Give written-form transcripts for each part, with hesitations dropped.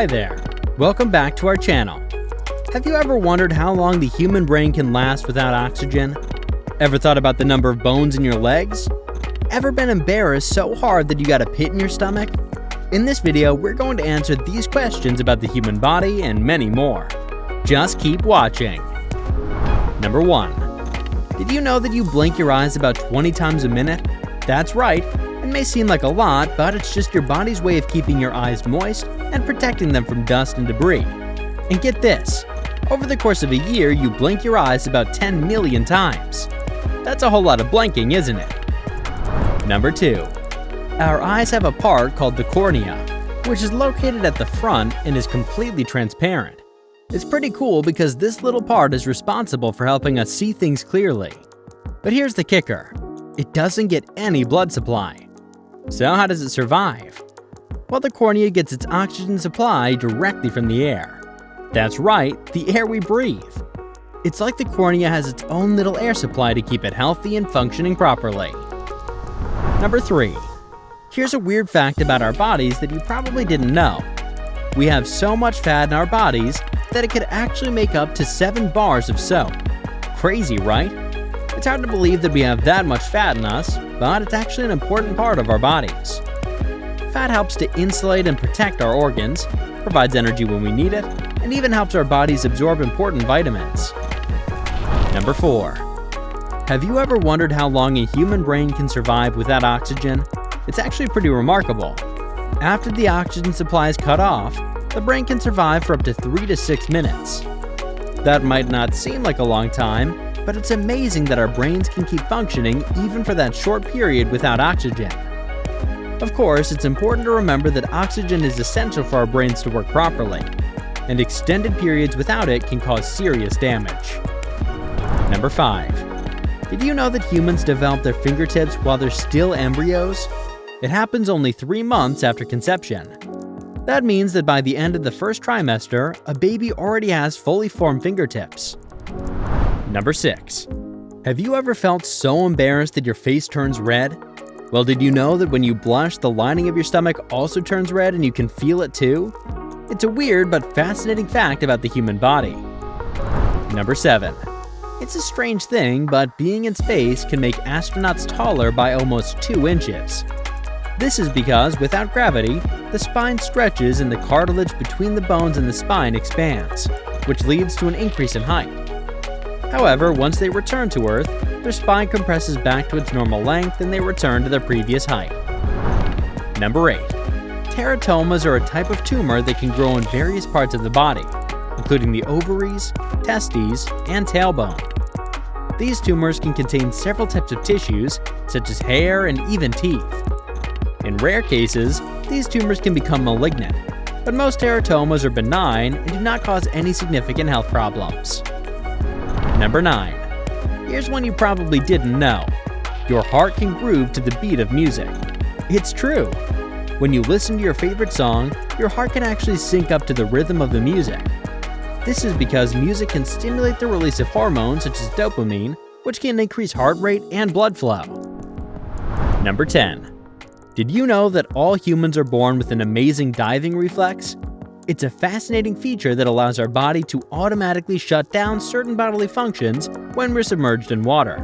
Hi there, welcome back to our channel. Have you ever wondered how long the human brain can last without oxygen? Ever thought about the number of bones in your legs? Ever been embarrassed so hard that you got a pit in your stomach? In this video, we're going to answer these questions about the human body and many more. Just keep watching. Number 1. Did you know that you blink your eyes about 20 times a minute? That's right. It may seem like a lot, but it's just your body's way of keeping your eyes moist and protecting them from dust and debris. And get this, over the course of a year, you blink your eyes about 10 million times. That's a whole lot of blinking, isn't it? Number 2. Our eyes have a part called the cornea, which is located at the front and is completely transparent. It's pretty cool because this little part is responsible for helping us see things clearly. But here's the kicker. It doesn't get any blood supply. So how does it survive? Well, the cornea gets its oxygen supply directly from the air. That's right, the air we breathe. It's like the cornea has its own little air supply to keep it healthy and functioning properly. Number 3. Here's a weird fact about our bodies that you probably didn't know. We have so much fat in our bodies that it could actually make up to 7 bars of soap. Crazy, right? It's hard to believe that we have that much fat in us, but it's actually an important part of our bodies. Fat helps to insulate and protect our organs, provides energy when we need it, and even helps our bodies absorb important vitamins. Number 4. Have you ever wondered how long a human brain can survive without oxygen? It's actually pretty remarkable. After the oxygen supply is cut off, the brain can survive for up to 3 to 6 minutes. That might not seem like a long time, but it's amazing that our brains can keep functioning even for that short period without oxygen. Of course, it's important to remember that oxygen is essential for our brains to work properly, and extended periods without it can cause serious damage. Number 5. Did you know that humans develop their fingertips while they're still embryos? It happens only 3 months after conception. That means that by the end of the first trimester, a baby already has fully formed fingertips. Number 6. Have you ever felt so embarrassed that your face turns red? Well, did you know that when you blush, the lining of your stomach also turns red and you can feel it too? It's a weird but fascinating fact about the human body. Number 7. It's a strange thing, but being in space can make astronauts taller by almost 2 inches. This is because, without gravity, the spine stretches and the cartilage between the bones and the spine expands, which leads to an increase in height. However, once they return to Earth, their spine compresses back to its normal length and they return to their previous height. Number 8. Teratomas are a type of tumor that can grow in various parts of the body, including the ovaries, testes, and tailbone. These tumors can contain several types of tissues, such as hair and even teeth. In rare cases, these tumors can become malignant, but most teratomas are benign and do not cause any significant health problems. Number 9. Here's one you probably didn't know. Your heart can groove to the beat of music. It's true. When you listen to your favorite song, your heart can actually sync up to the rhythm of the music. This is because music can stimulate the release of hormones such as dopamine, which can increase heart rate and blood flow. Number 10. Did you know that all humans are born with an amazing diving reflex? It's a fascinating feature that allows our body to automatically shut down certain bodily functions when we're submerged in water.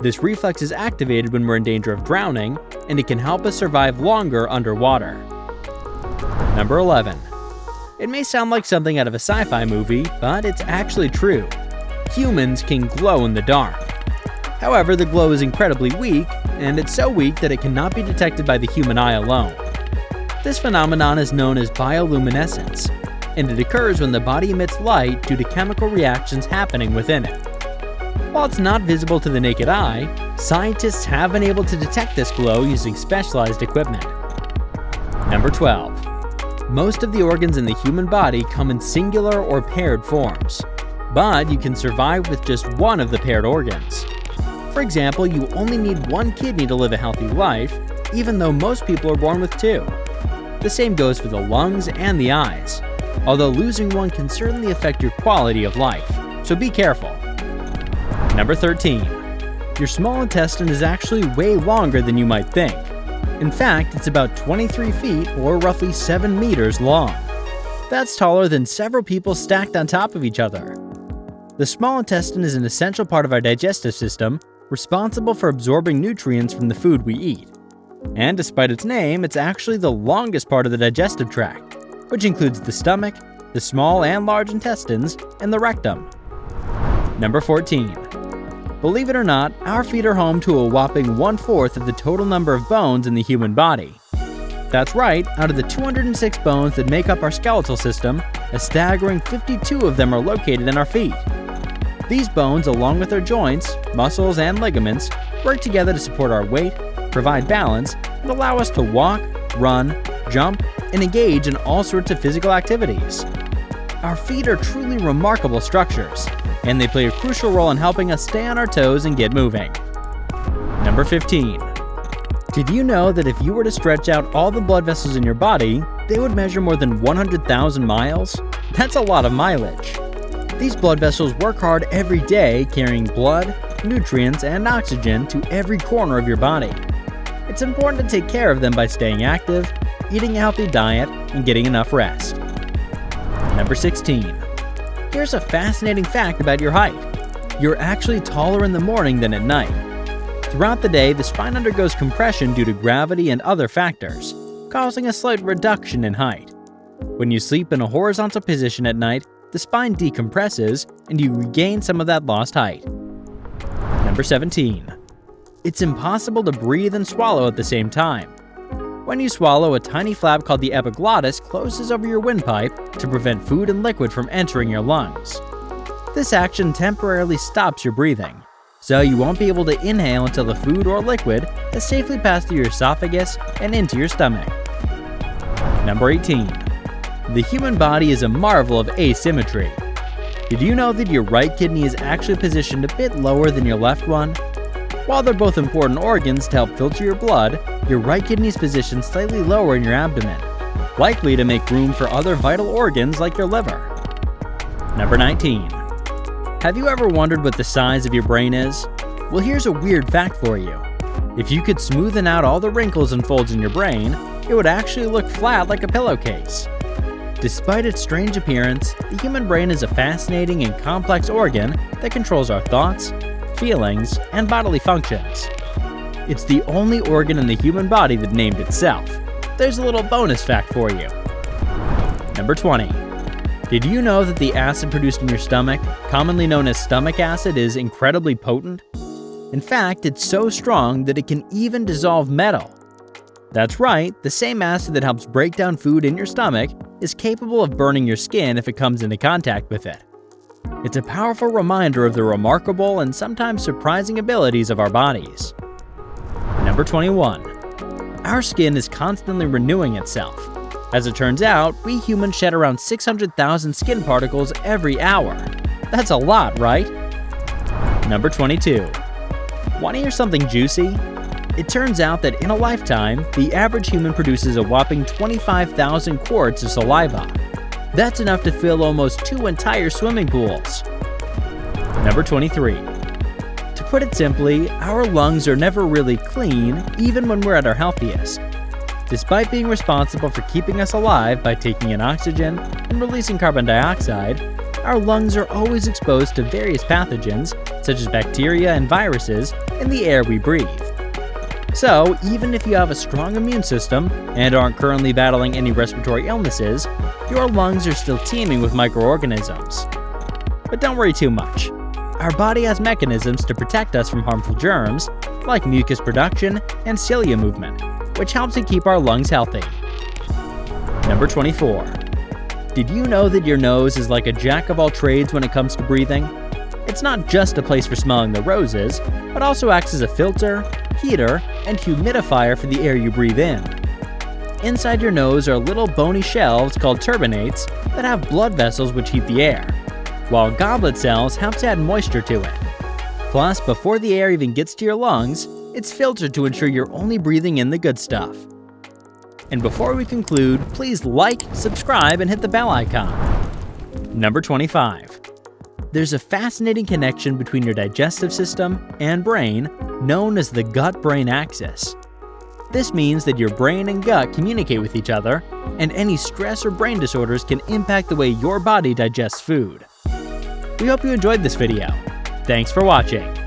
This reflex is activated when we're in danger of drowning, and it can help us survive longer underwater. Number 11. It may sound like something out of a sci-fi movie, but it's actually true. Humans can glow in the dark. However, the glow is incredibly weak, and it's so weak that it cannot be detected by the human eye alone. This phenomenon is known as bioluminescence, and it occurs when the body emits light due to chemical reactions happening within it. While it's not visible to the naked eye, scientists have been able to detect this glow using specialized equipment. Number 12. Most of the organs in the human body come in singular or paired forms, but you can survive with just one of the paired organs. For example, you only need 1 kidney to live a healthy life, even though most people are born with 2. The same goes for the lungs and the eyes, although losing one can certainly affect your quality of life, so be careful. Number 13. Your small intestine is actually way longer than you might think. In fact, it's about 23 feet or roughly 7 meters long. That's taller than several people stacked on top of each other. The small intestine is an essential part of our digestive system, responsible for absorbing nutrients from the food we eat. And despite its name, it's actually the longest part of the digestive tract, which includes the stomach, the small and large intestines, and the rectum. Number 14. Believe it or not, our feet are home to a whopping 1/4 of the total number of bones in the human body. That's right, out of the 206 bones that make up our skeletal system, a staggering 52 of them are located in our feet. These bones, along with our joints, muscles, and ligaments, work together to support our weight, provide balance, and allow us to walk, run, jump, and engage in all sorts of physical activities. Our feet are truly remarkable structures, and they play a crucial role in helping us stay on our toes and get moving. Number 15. Did you know that if you were to stretch out all the blood vessels in your body, they would measure more than 100,000 miles? That's a lot of mileage. These blood vessels work hard every day carrying blood, nutrients, and oxygen to every corner of your body. It's important to take care of them by staying active, eating a healthy diet, and getting enough rest. Number 16. Here's a fascinating fact about your height. You're actually taller in the morning than at night. Throughout the day, the spine undergoes compression due to gravity and other factors, causing a slight reduction in height. When you sleep in a horizontal position at night, the spine decompresses and you regain some of that lost height. Number 17. It's impossible to breathe and swallow at the same time. When you swallow, a tiny flap called the epiglottis closes over your windpipe to prevent food and liquid from entering your lungs. This action temporarily stops your breathing, so you won't be able to inhale until the food or liquid has safely passed through your esophagus and into your stomach. Number 18. The human body is a marvel of asymmetry. Did you know that your right kidney is actually positioned a bit lower than your left one? While they're both important organs to help filter your blood, your right kidney is positioned slightly lower in your abdomen, likely to make room for other vital organs like your liver. Number 19. Have you ever wondered what the size of your brain is? Well, here's a weird fact for you. If you could smoothen out all the wrinkles and folds in your brain, it would actually look flat like a pillowcase. Despite its strange appearance, the human brain is a fascinating and complex organ that controls our thoughts, feelings, and bodily functions. It's the only organ in the human body that named itself. There's a little bonus fact for you. Number 20. Did you know that the acid produced in your stomach, commonly known as stomach acid, is incredibly potent? In fact, it's so strong that it can even dissolve metal. That's right, the same acid that helps break down food in your stomach is capable of burning your skin if it comes into contact with it. It's a powerful reminder of the remarkable and sometimes surprising abilities of our bodies. Number 21. Our skin is constantly renewing itself. As it turns out, we humans shed around 600,000 skin particles every hour. That's a lot, right? Number 22. Want to hear something juicy? It turns out that in a lifetime, the average human produces a whopping 25,000 quarts of saliva. That's enough to fill almost 2 entire swimming pools. Number 23. To put it simply, our lungs are never really clean, even when we're at our healthiest. Despite being responsible for keeping us alive by taking in oxygen and releasing carbon dioxide, our lungs are always exposed to various pathogens, such as bacteria and viruses, in the air we breathe. So, even if you have a strong immune system and aren't currently battling any respiratory illnesses, your lungs are still teeming with microorganisms. But don't worry too much. Our body has mechanisms to protect us from harmful germs, like mucus production and cilia movement, which helps to keep our lungs healthy. Number 24. Did you know that your nose is like a jack of all trades when it comes to breathing? It's not just a place for smelling the roses, but also acts as a filter, heater, and humidifier for the air you breathe in. Inside your nose are little bony shelves called turbinates that have blood vessels which heat the air, while goblet cells help to add moisture to it. Plus, before the air even gets to your lungs, it's filtered to ensure you're only breathing in the good stuff. And before we conclude, please like, subscribe, and hit the bell icon. Number 25. There's a fascinating connection between your digestive system and brain known as the gut-brain axis. This means that your brain and gut communicate with each other, and any stress or brain disorders can impact the way your body digests food. We hope you enjoyed this video. Thanks for watching.